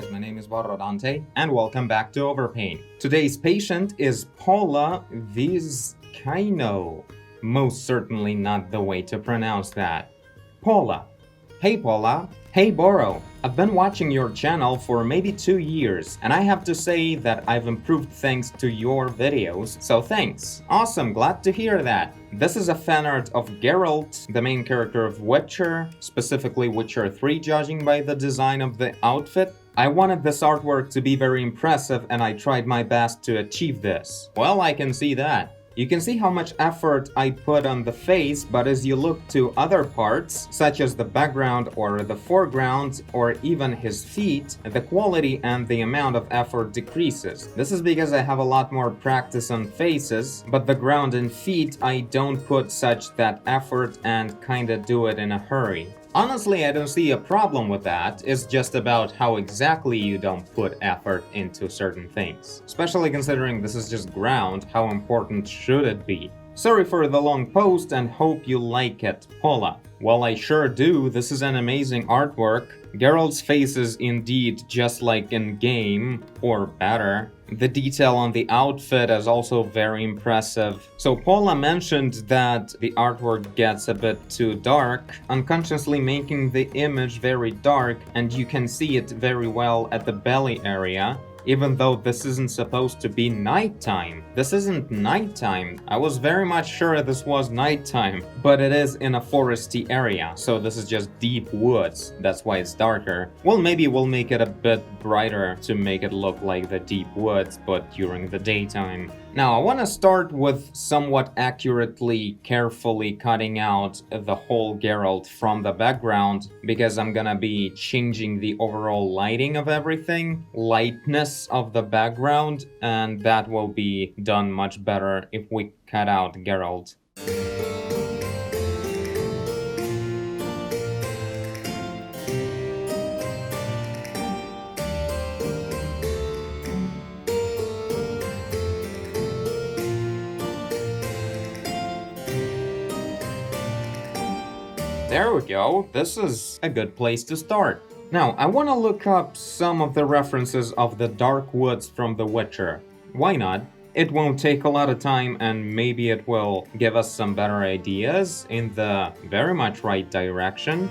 guys, my name is Dante, and welcome back to Overpaint. Today's patient is Paula Vizcaino. Most certainly not the way to pronounce that. Paula. Hey Paula. Hey Boro. I've been watching your channel for maybe 2 years, and I have to say that I've improved thanks to your videos, so thanks. Awesome, glad to hear that. This is a fan art of Geralt, the main character of Witcher, specifically Witcher 3 judging by the design of the outfit. I wanted this artwork to be very impressive and I tried my best to achieve this. Well, I can see that. You can see how much effort I put on the face, but as you look to other parts, such as the background or the foreground or even his feet, the quality and the amount of effort decreases. This is because I have a lot more practice on faces, but the ground and feet I don't put such that effort and kinda do it in a hurry. Honestly, I don't see a problem with that. It's just about how exactly you don't put effort into certain things. Especially considering this is just ground, how important should it be? Sorry for the long post and hope you like it, Paula. Well, I sure do. This is an amazing artwork. Geralt's face is indeed just like in game, or better. The detail on the outfit is also very impressive. So Paula mentioned that the artwork gets a bit too dark, unconsciously making the image very dark, and you can see it very well at the belly area. Even though this isn't supposed to be nighttime. This isn't nighttime. I was very much sure this was nighttime, but it is in a foresty area, so this is just deep woods. That's why it's darker. Well, maybe we'll make it a bit brighter to make it look like the deep woods, but during the daytime. Now, I want to start with somewhat accurately, carefully cutting out the whole Geralt from the background, because I'm gonna be changing the overall lighting of everything, lightness of the background, and that will be done much better if we cut out Geralt. There we go, this is a good place to start. Now, I want to look up some of the references of the dark woods from The Witcher. Why not? It won't take a lot of time and maybe it will give us some better ideas in the very much right direction.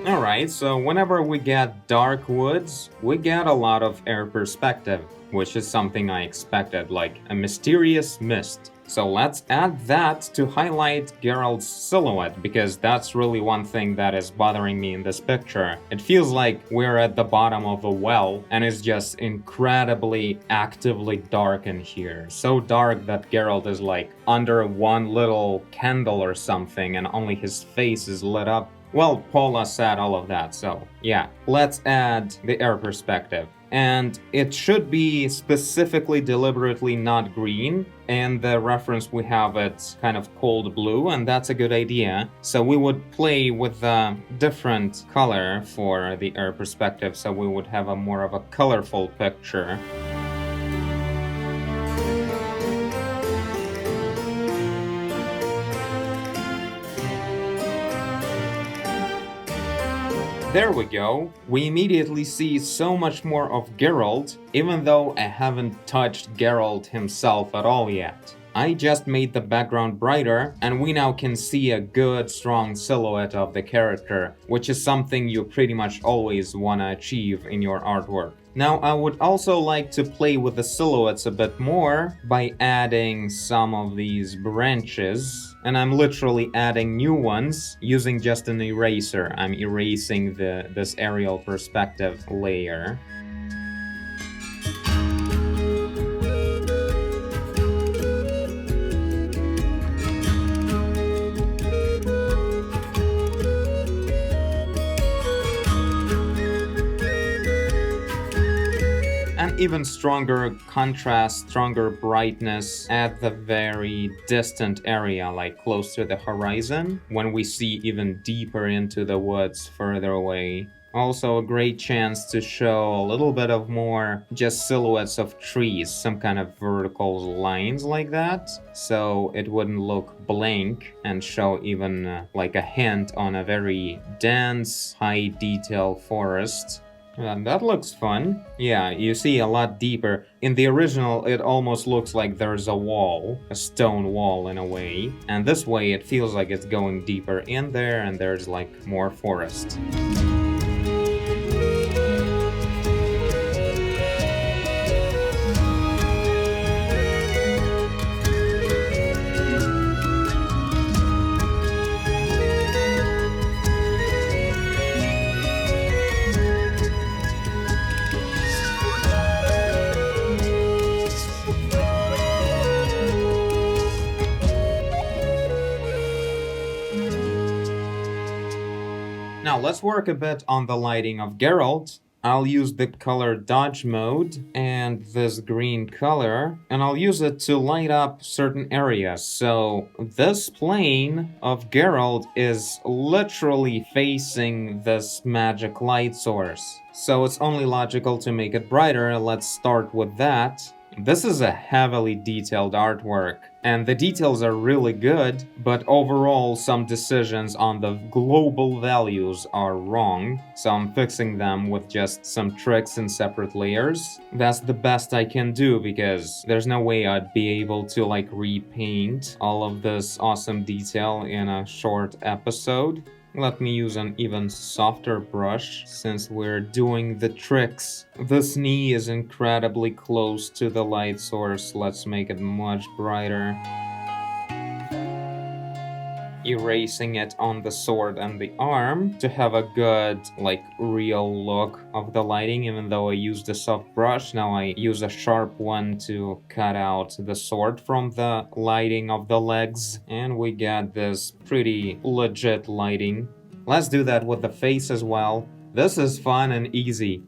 Alright, so whenever we get dark woods, we get a lot of air perspective, which is something I expected, like a mysterious mist. So let's add that to highlight Geralt's silhouette, because that's really one thing that is bothering me in this picture. It feels like we're at the bottom of a well, and it's just incredibly actively dark in here. So dark that Geralt is like under one little candle or something, and only his face is lit up. Well, Paula said all of that, so yeah. Let's add the air perspective. And it should be specifically deliberately not green, and the reference we have it's kind of cold blue, and that's a good idea. So we would play with a different color for the air perspective, so we would have a more of a colorful picture. There we go. We immediately see so much more of Geralt, even though I haven't touched Geralt himself at all yet. I just made the background brighter, and we now can see a good, strong silhouette of the character, which is something you pretty much always want to achieve in your artwork. Now, I would also like to play with the silhouettes a bit more by adding some of these branches. And I'm literally adding new ones using just an eraser. I'm erasing this aerial perspective layer. And even stronger contrast, stronger brightness at the very distant area, like close to the horizon, when we see even deeper into the woods further away. Also a great chance to show a little bit of more just silhouettes of trees, some kind of vertical lines like that, so it wouldn't look blank and show even like a hint on a very dense, high detail forest. And that looks fun. Yeah, you see a lot deeper. In the original, it almost looks like there's a wall, a stone wall in a way. And this way, it feels like it's going deeper in there and there's like more forest. Now let's work a bit on the lighting of Geralt. I'll use the color dodge mode and this green color, and I'll use it to light up certain areas. So this plane of Geralt is literally facing this magic light source. So it's only logical to make it brighter. Let's start with that. This is a heavily detailed artwork, and the details are really good, but overall some decisions on the global values are wrong, so I'm fixing them with just some tricks in separate layers. That's the best I can do because there's no way I'd be able to like repaint all of this awesome detail in a short episode. Let me use an even softer brush since we're doing the tricks. This knee is incredibly close to the light source. Let's make it much brighter. Erasing it on the sword and the arm to have a good, like, real look of the lighting. Even though I used a soft brush, now I use a sharp one to cut out the sword from the lighting of the legs. And we get this pretty legit lighting. Let's do that with the face as well. This is fun and easy.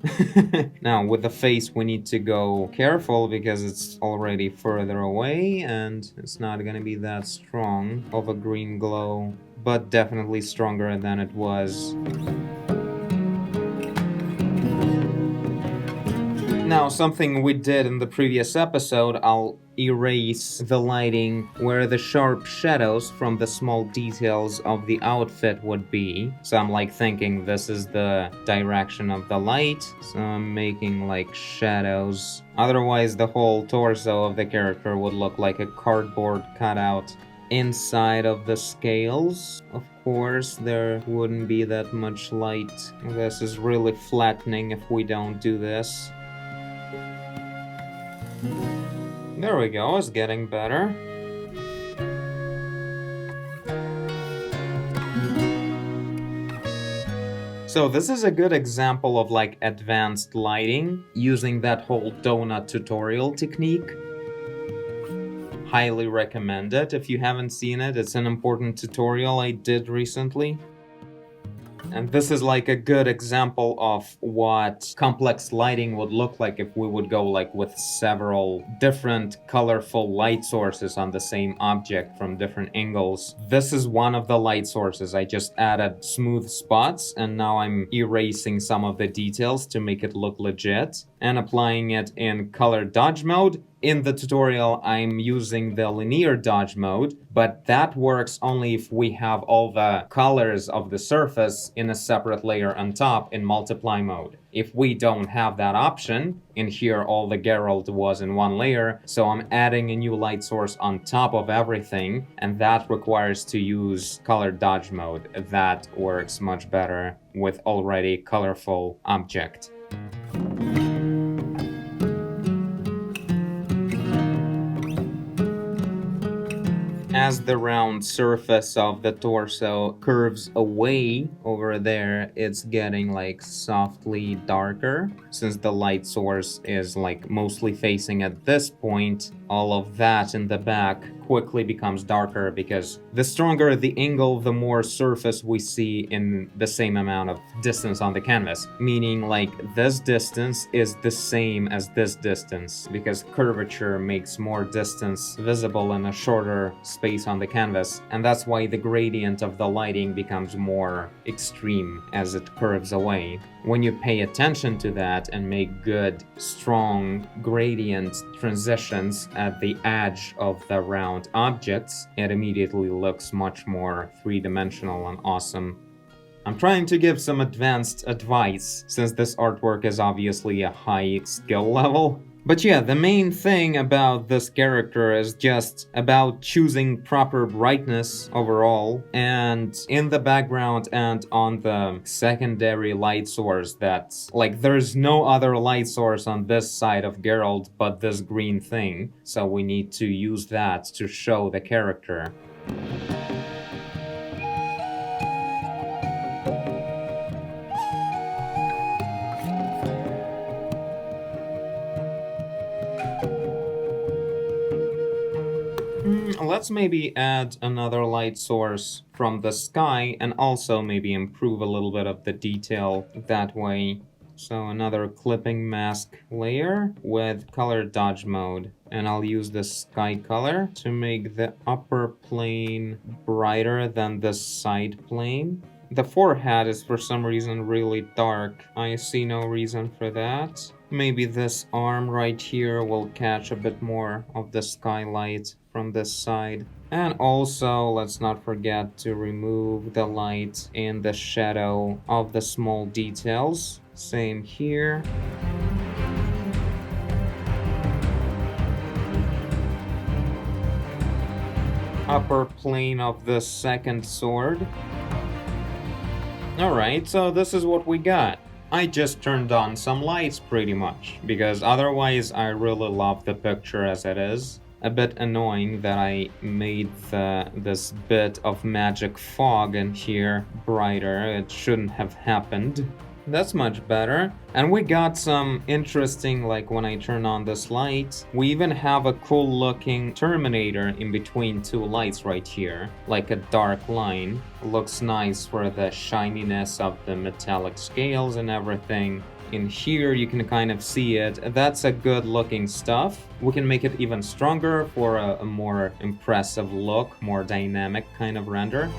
Now, with the face, we need to go careful because it's already further away and it's not gonna be that strong of a green glow, but definitely stronger than it was. Now, something we did in the previous episode, I'll erase the lighting where the sharp shadows from the small details of the outfit would be. So I'm like thinking this is the direction of the light, so I'm making like shadows. Otherwise, the whole torso of the character would look like a cardboard cutout. Inside of the scales, of course, there wouldn't be that much light. This is really flattening if we don't do this. There we go, it's getting better. So this is a good example of like advanced lighting using that whole donut tutorial technique. Highly recommend it if you haven't seen it. It's an important tutorial I did recently. And this is like a good example of what complex lighting would look like if we would go like with several different colorful light sources on the same object from different angles. This is one of the light sources. I just added smooth spots and now I'm erasing some of the details to make it look legit and applying it in color dodge mode. In the tutorial, I'm using the linear dodge mode, but that works only if we have all the colors of the surface in a separate layer on top in multiply mode. If we don't have that option, in here all the Geralt was in one layer, so I'm adding a new light source on top of everything, and that requires to use color dodge mode. That works much better with already colorful object. As the round surface of the torso curves away over there, it's getting like softly darker. Since the light source is like mostly facing at this point, all of that in the back quickly becomes darker because the stronger the angle, the more surface we see in the same amount of distance on the canvas. Meaning like this distance is the same as this distance because curvature makes more distance visible in a shorter space on the canvas. And that's why the gradient of the lighting becomes more extreme as it curves away. When you pay attention to that and make good, strong gradient transitions at the edge of the round objects, it immediately looks much more three-dimensional and awesome. I'm trying to give some advanced advice, since this artwork is obviously a high skill level. But yeah, the main thing about this character is just about choosing proper brightness overall, and in the background and on the secondary light source that's like there's no other light source on this side of Geralt but this green thing, so we need to use that to show the character. Let's maybe add another light source from the sky and also maybe improve a little bit of the detail that way. So another clipping mask layer with color dodge mode. And I'll use the sky color to make the upper plane brighter than the side plane. The forehead is for some reason really dark. I see no reason for that. Maybe this arm right here will catch a bit more of the skylight from this side. And also, let's not forget to remove the light in the shadow of the small details. Same here. Upper plane of the second sword. Alright, so this is what we got. I just turned on some lights pretty much, because otherwise I really love the picture as it is. A bit annoying that I made this bit of magic fog in here brighter. It shouldn't have happened. That's much better. And we got some interesting, like when I turn on this light, we even have a cool looking terminator in between two lights right here, like a dark line. Looks nice for the shininess of the metallic scales and everything. In here you can kind of see it. That's a good looking stuff. We can make it even stronger for a more impressive look, more dynamic kind of render.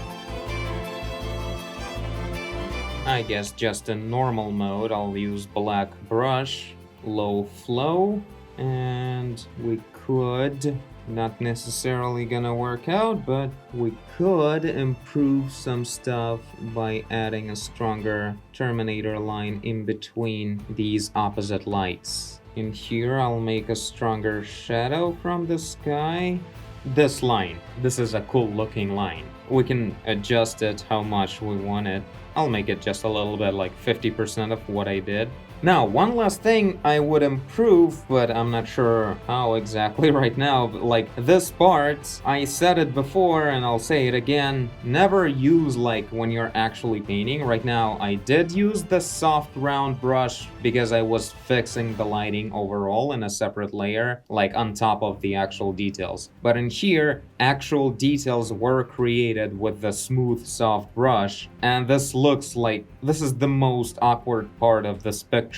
I guess just in normal mode I'll use black brush, low flow, and we could, not necessarily gonna work out, but we could improve some stuff by adding a stronger terminator line in between these opposite lights. In here I'll make a stronger shadow from the sky. This line, this is a cool looking line. We can adjust it how much we want it. I'll make it just a little bit, like 50% of what I did. Now, one last thing I would improve, but I'm not sure how exactly right now, but like this part, I said it before and I'll say it again, never use like when you're actually painting. Right now, I did use the soft round brush because I was fixing the lighting overall in a separate layer, like on top of the actual details. But in here, actual details were created with the smooth soft brush, and this looks like this is the most awkward part of this picture.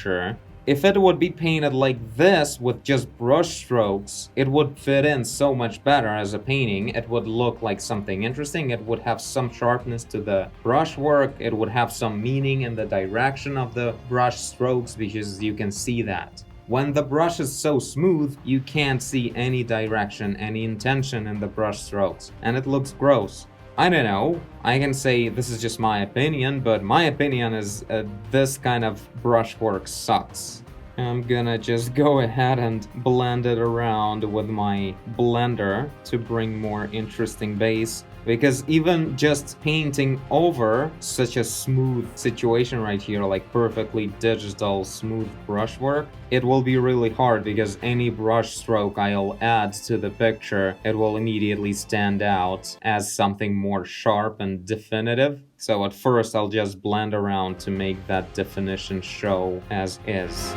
If it would be painted like this with just brush strokes, it would fit in so much better as a painting. It would look like something interesting. It would have some sharpness to the brushwork. It would have some meaning in the direction of the brush strokes, because you can see that. When the brush is so smooth, you can't see any direction, any intention in the brush strokes, and it looks gross. I don't know, I can say this is just my opinion, but my opinion is this kind of brushwork sucks. I'm gonna just go ahead and blend it around with my blender to bring more interesting base. Because even just painting over such a smooth situation right here, like perfectly digital smooth brushwork, it will be really hard, because any brush stroke I'll add to the picture, it will immediately stand out as something more sharp and definitive. So at first I'll just blend around to make that definition show as is.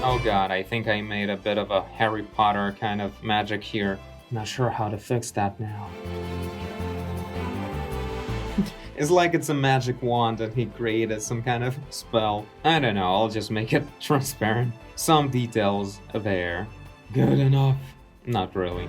Oh god, I think I made a bit of a Harry Potter kind of magic here. Not sure how to fix that now. It's like it's a magic wand and he created some kind of spell. I don't know, I'll just make it transparent. Some details there. Good enough. Not really.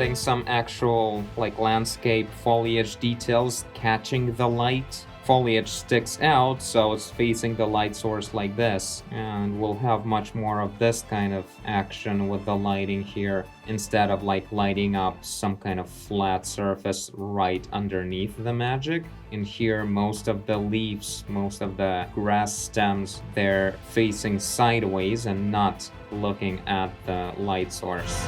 adding some actual like landscape foliage details catching the light. Foliage sticks out, so it's facing the light source like this, and we'll have much more of this kind of action with the lighting here, instead of like lighting up some kind of flat surface right underneath the magic. In here, most of the leaves, most of the grass stems, they're facing sideways and not looking at the light source.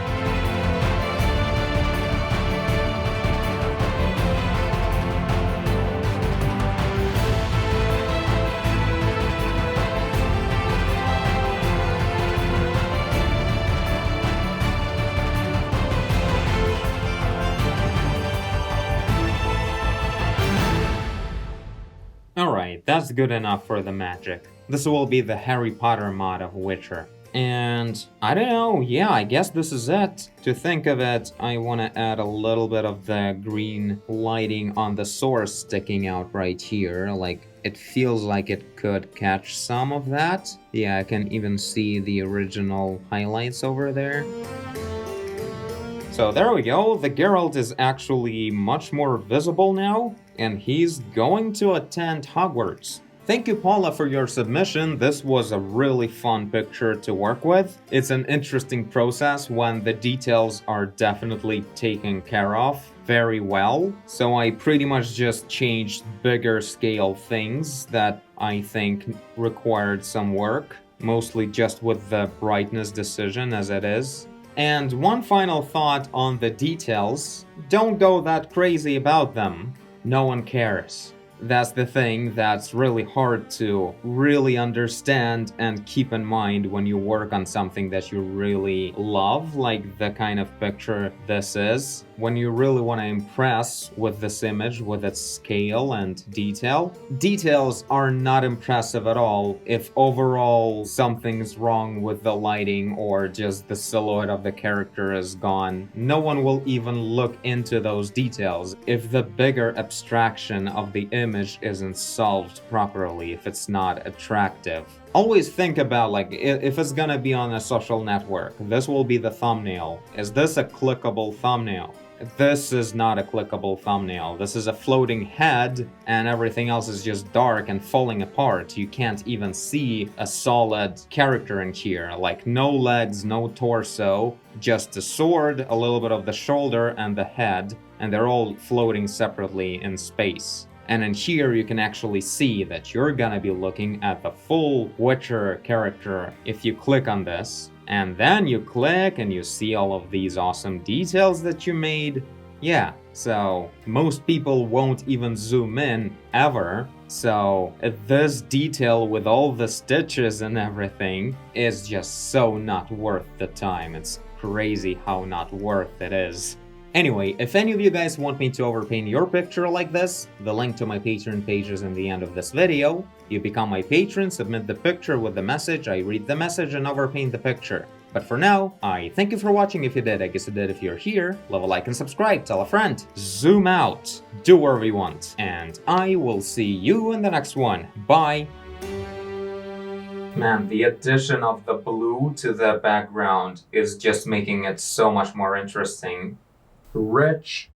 Alright, that's good enough for the magic. This will be the Harry Potter mod of Witcher. And I don't know, yeah, I guess this is it. To think of it, I want to add a little bit of the green lighting on the source sticking out right here. Like, it feels like it could catch some of that. Yeah, I can even see the original highlights over there. So there we go, the Geralt is actually much more visible now, and he's going to attend Hogwarts. Thank you, Paula, for your submission. This was a really fun picture to work with. It's an interesting process when the details are definitely taken care of very well. So I pretty much just changed bigger scale things that I think required some work, mostly just with the brightness decision as it is. And one final thought on the details, don't go that crazy about them. No one cares. That's the thing that's really hard to really understand and keep in mind when you work on something that you really love, like the kind of picture this is. When you really want to impress with this image, with its scale and detail, details are not impressive at all if overall something's wrong with the lighting or just the silhouette of the character is gone. No one will even look into those details if the bigger abstraction of the image isn't solved properly, if it's not attractive. Always think about, like, if it's gonna be on a social network, this will be the thumbnail. Is this a clickable thumbnail? This is not a clickable thumbnail. This is a floating head, and everything else is just dark and falling apart. You can't even see a solid character in here. Like, no legs, no torso, just a sword, a little bit of the shoulder, and the head, and they're all floating separately in space. And in here, you can actually see that you're gonna be looking at the full Witcher character if you click on this. And then you click and you see all of these awesome details that you made. Yeah, so most people won't even zoom in ever. So this detail with all the stitches and everything is just so not worth the time. It's crazy how not worth it is. Anyway, if any of you guys want me to overpaint your picture like this, the link to my Patreon page is in the end of this video. You become my patron, submit the picture with the message, I read the message and overpaint the picture. But for now, I thank you for watching if you did, I guess you did if you're here, leave a like and subscribe, tell a friend, zoom out, do whatever you want, and I will see you in the next one. Bye! Man, the addition of the blue to the background is just making it so much more interesting. Rich